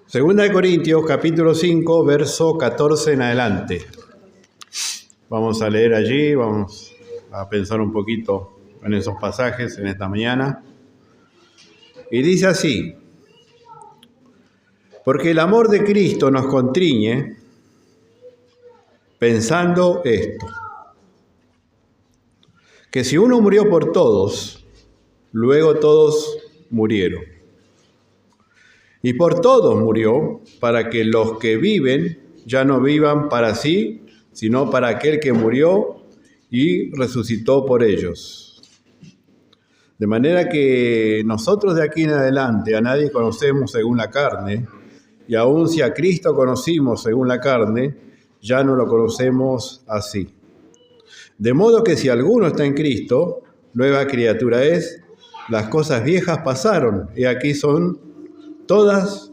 Segunda de Corintios, capítulo 5, verso 14 en adelante. Vamos a leer allí, vamos a pensar un poquito en esos pasajes en esta mañana. Y dice así: porque el amor de Cristo nos constriñe, pensando esto, que si uno murió por todos, luego todos murieron. Y por todos murió, para que los que viven ya no vivan para sí, sino para aquel que murió y resucitó por ellos. De manera que nosotros de aquí en adelante a nadie conocemos según la carne, y aun si a Cristo conocimos según la carne, ya no lo conocemos así. De modo que si alguno está en Cristo, nueva criatura es, las cosas viejas pasaron, he aquí todas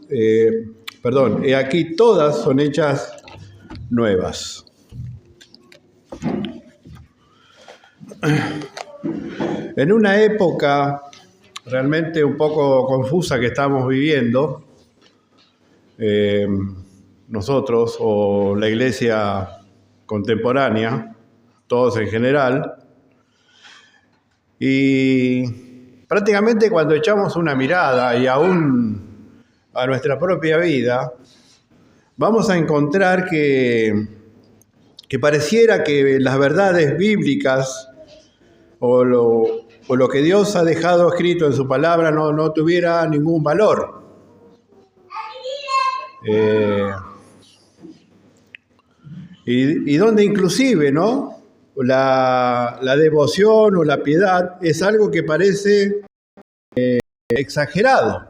son hechas nuevas. En una época realmente un poco confusa que estamos viviendo, nosotros o la iglesia contemporánea, todos en general, y prácticamente cuando echamos una mirada y aún a nuestra propia vida, vamos a encontrar que pareciera que las verdades bíblicas o lo que Dios ha dejado escrito en su palabra no tuviera ningún valor. Y donde inclusive, ¿no?, la devoción o la piedad es algo que parece exagerado,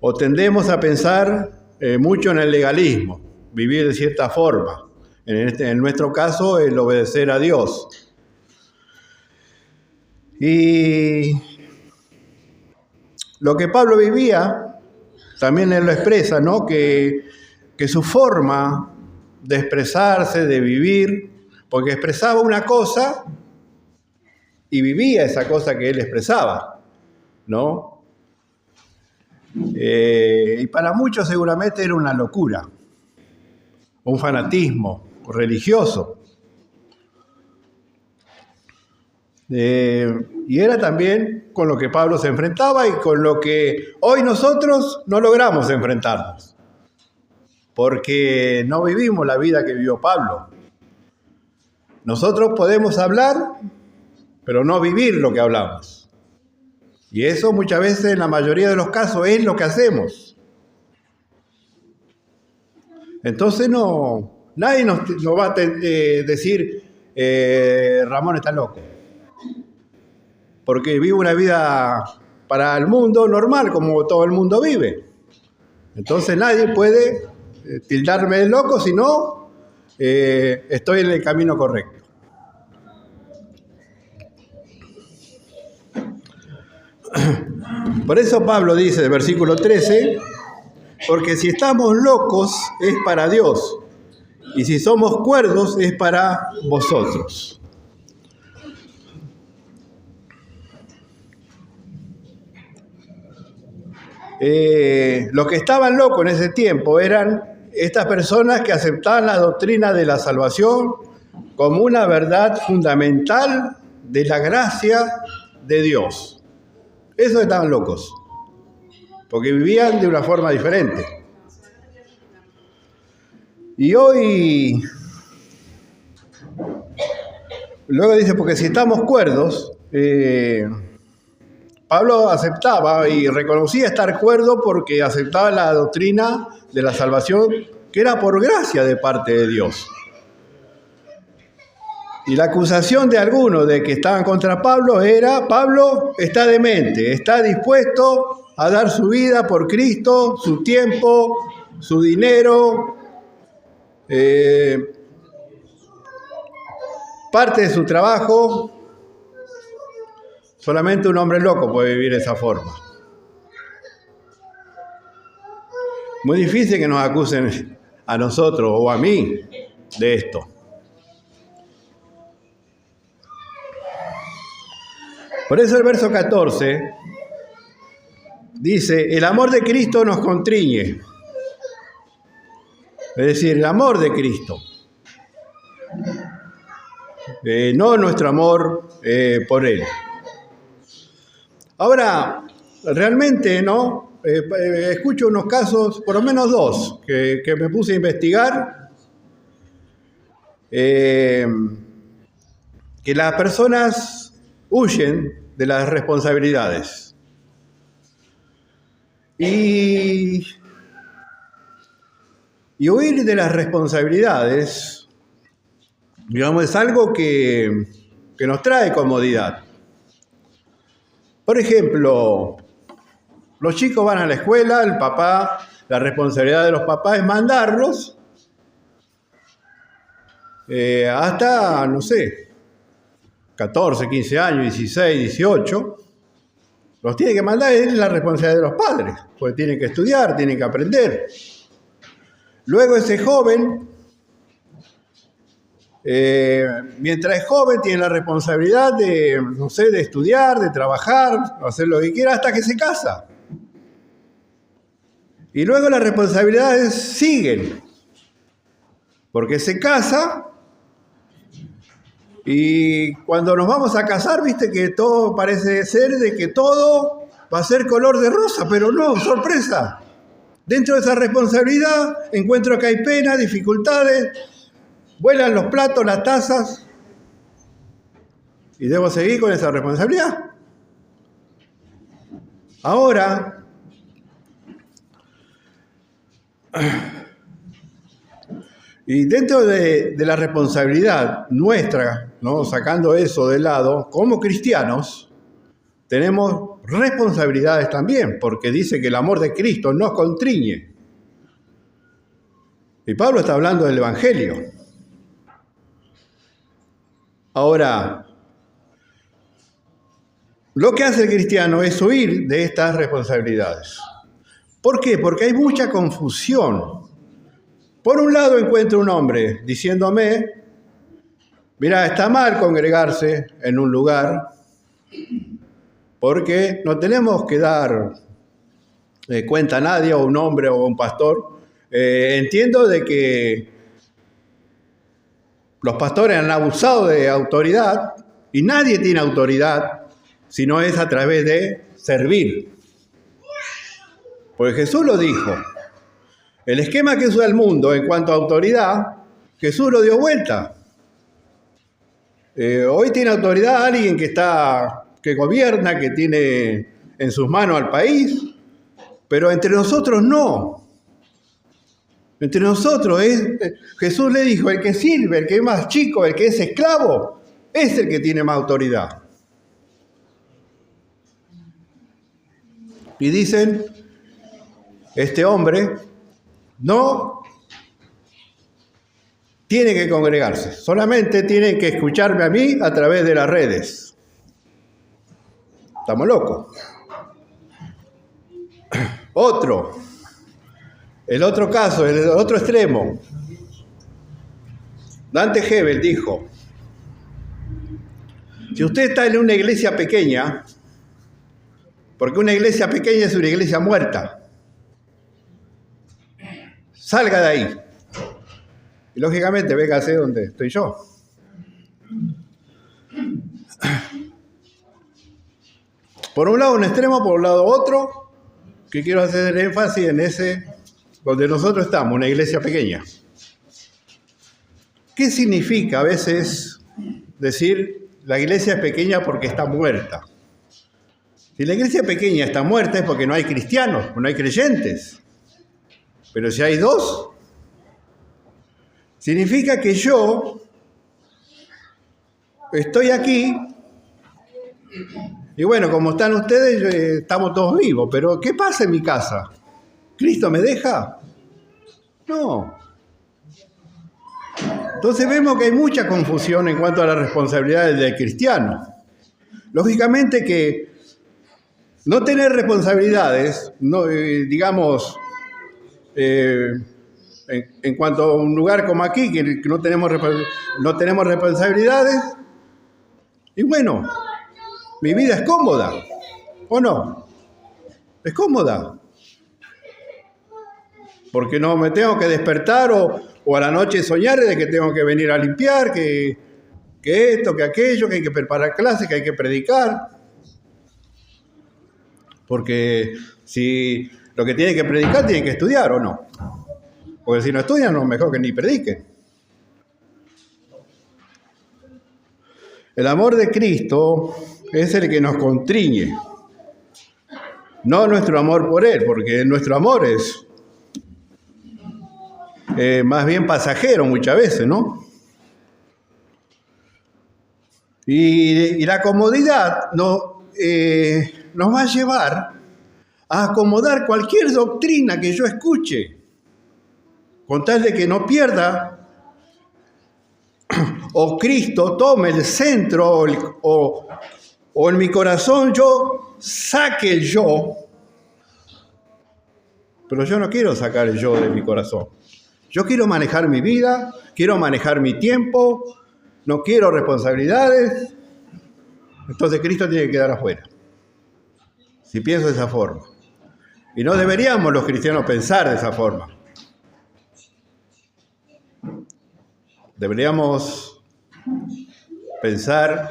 o tendemos a pensar mucho en el legalismo, vivir de cierta forma, en nuestro caso el obedecer a Dios. Y lo que Pablo vivía, también él lo expresa, ¿no?, que su forma de expresarse, de vivir, porque expresaba una cosa y vivía esa cosa que él expresaba, ¿no? Y para muchos seguramente era una locura, un fanatismo religioso. Y era también con lo que Pablo se enfrentaba y con lo que hoy nosotros no logramos enfrentarnos, porque no vivimos la vida que vivió Pablo. Nosotros podemos hablar, pero no vivir lo que hablamos. Y eso muchas veces, en la mayoría de los casos, es lo que hacemos. Entonces nadie nos va a decir, Ramón está loco, porque vive una vida para el mundo normal, como todo el mundo vive. Entonces nadie puede tildarme de loco, si no, estoy en el camino correcto. Por eso Pablo dice, en versículo 13, porque si estamos locos es para Dios, y si somos cuerdos es para vosotros. Los que estaban locos en ese tiempo eran estas personas que aceptaban la doctrina de la salvación como una verdad fundamental de la gracia de Dios. Esos estaban locos, porque vivían de una forma diferente. Y hoy, luego dice, porque si estamos cuerdos, Pablo aceptaba y reconocía estar cuerdo porque aceptaba la doctrina de la salvación, que era por gracia de parte de Dios. Y la acusación de algunos de que estaban contra Pablo era: Pablo está demente, está dispuesto a dar su vida por Cristo, su tiempo, su dinero, parte de su trabajo. Solamente un hombre loco puede vivir de esa forma. Muy difícil que nos acusen a nosotros o a mí de esto. Por eso el verso 14 dice, el amor de Cristo nos constriñe. Es decir, el amor de Cristo. No nuestro amor por Él. Ahora, realmente, ¿no? Escucho unos casos, por lo menos dos, que me puse a investigar, que las personas huyen de las responsabilidades. Y huir de las responsabilidades, digamos, es algo que nos trae comodidad. Por ejemplo, los chicos van a la escuela, la responsabilidad de los papás es mandarlos hasta, no sé, 14, 15 años, 16, 18. Los tiene que mandar, es la responsabilidad de los padres, porque tienen que estudiar, tienen que aprender. Luego ese joven, mientras es joven, tiene la responsabilidad de, no sé, de estudiar, de trabajar, hacer lo que quiera hasta que se casa. Y luego las responsabilidades siguen, porque se casa y cuando nos vamos a casar, viste que todo parece ser de que todo va a ser color de rosa, pero no, sorpresa. Dentro de esa responsabilidad encuentro que hay pena, dificultades, vuelan los platos, las tazas, y debo seguir con esa responsabilidad. Ahora, y dentro de la responsabilidad nuestra, ¿no? Sacando eso de lado, como cristianos, tenemos responsabilidades también, porque dice que el amor de Cristo nos constriñe. Y Pablo está hablando del Evangelio. Ahora, lo que hace el cristiano es huir de estas responsabilidades. ¿Por qué? Porque hay mucha confusión. Por un lado encuentro un hombre diciéndome, mira, está mal congregarse en un lugar porque no tenemos que dar cuenta a nadie, o un hombre o un pastor. Entiendo de que los pastores han abusado de autoridad y nadie tiene autoridad si no es a través de servir. Porque Jesús lo dijo. El esquema que usa el mundo en cuanto a autoridad, Jesús lo dio vuelta. Hoy tiene autoridad alguien que gobierna, que tiene en sus manos al país, pero entre nosotros no. Entre nosotros Jesús le dijo, el que sirve, el que es más chico, el que es esclavo, es el que tiene más autoridad. Y dicen, este hombre no tiene que congregarse, solamente tiene que escucharme a mí a través de las redes. Estamos locos. El otro caso, el otro extremo. Dante Gebel dijo, si usted está en una iglesia pequeña, porque una iglesia pequeña es una iglesia muerta, salga de ahí. Y lógicamente, véngase donde estoy yo. Por un lado un extremo, por un lado otro, que quiero hacer énfasis en ese donde nosotros estamos, una iglesia pequeña. ¿Qué significa a veces decir la iglesia es pequeña porque está muerta? Si la iglesia pequeña está muerta es porque no hay cristianos, no hay creyentes. Pero si hay dos, significa que yo estoy aquí y bueno, como están ustedes, estamos todos vivos. Pero ¿qué pasa en mi casa? ¿Cristo me deja? No. Entonces vemos que hay mucha confusión en cuanto a las responsabilidades del cristiano. Lógicamente que no tener responsabilidades, no, digamos, en cuanto a un lugar como aquí, que no tenemos responsabilidades, y bueno, mi vida es cómoda, ¿o no? Es cómoda. Porque no me tengo que despertar o a la noche soñar de que tengo que venir a limpiar, que esto, que aquello, que hay que preparar clases, que hay que predicar. Porque si lo que tiene que predicar tiene que estudiar o no. Porque si no estudian, no, mejor que ni prediquen. El amor de Cristo es el que nos constriñe. No nuestro amor por Él, porque nuestro amor es más bien pasajero muchas veces, ¿no? Y la comodidad nos va a llevar a acomodar cualquier doctrina que yo escuche, con tal de que no pierda o Cristo tome el centro o en mi corazón yo saque el yo. Pero yo no quiero sacar el yo de mi corazón. Yo quiero manejar mi vida, quiero manejar mi tiempo, no quiero responsabilidades. Entonces Cristo tiene que quedar afuera. Si pienso de esa forma. Y no deberíamos los cristianos pensar de esa forma. Deberíamos pensar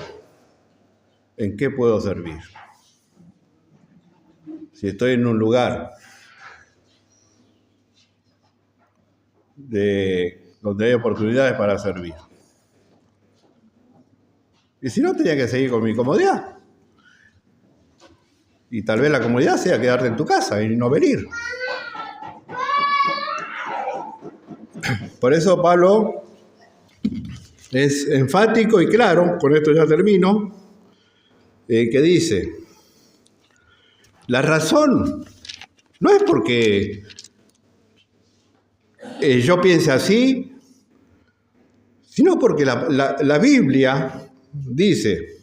en qué puedo servir. Si estoy en un lugar donde hay oportunidades para servir. Y si no, tenía que seguir con mi comodidad. Y tal vez la comodidad sea quedarte en tu casa y no venir. Por eso Pablo es enfático y claro, con esto ya termino, que dice, la razón no es porque yo piense así, sino porque la Biblia dice,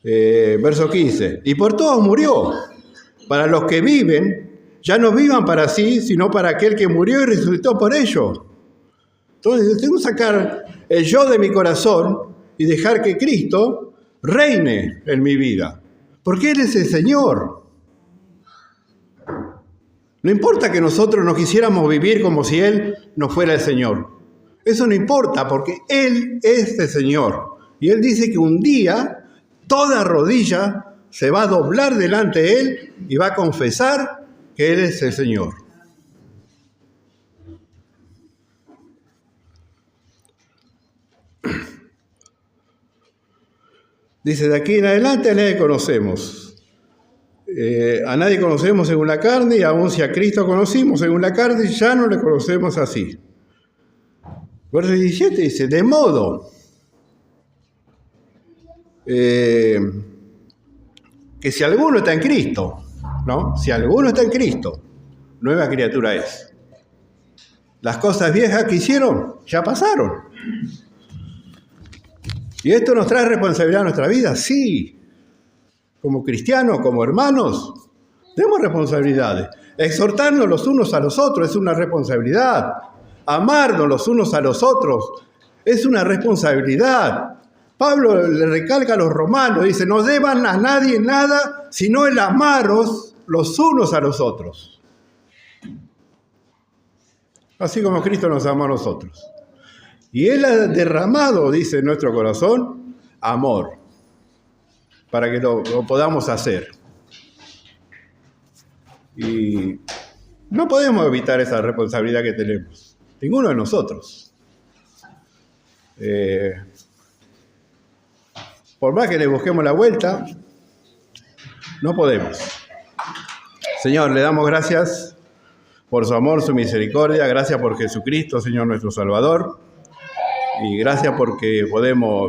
verso 15, y por todos murió, para los que viven, ya no vivan para sí, sino para aquel que murió y resucitó por ellos. Entonces tengo que sacar el yo de mi corazón y dejar que Cristo reine en mi vida, porque Él es el Señor. No importa que nosotros no quisiéramos vivir como si Él no fuera el Señor. Eso no importa, porque Él es el Señor. Y Él dice que un día toda rodilla se va a doblar delante de Él y va a confesar que Él es el Señor. Dice, de aquí en adelante a nadie conocemos. A nadie conocemos según la carne, y aun si a Cristo conocimos según la carne, ya no le conocemos así. Verso 17 dice, de modo que si alguno está en Cristo, ¿no? Si alguno está en Cristo, nueva criatura es. Las cosas viejas que hicieron ya pasaron. ¿Y esto nos trae responsabilidad a nuestra vida? Sí. Como cristianos, como hermanos, tenemos responsabilidades. Exhortarnos los unos a los otros es una responsabilidad. Amarnos los unos a los otros es una responsabilidad. Pablo le recalca a los romanos, dice, no deban a nadie nada, sino el amaros los unos a los otros. Así como Cristo nos amó a nosotros. Y Él ha derramado, dice en nuestro corazón, amor, para que lo podamos hacer. Y no podemos evitar esa responsabilidad que tenemos, ninguno de nosotros. Por más que le busquemos la vuelta, no podemos. Señor, le damos gracias por su amor, su misericordia, gracias por Jesucristo, Señor nuestro Salvador, y gracias porque podemos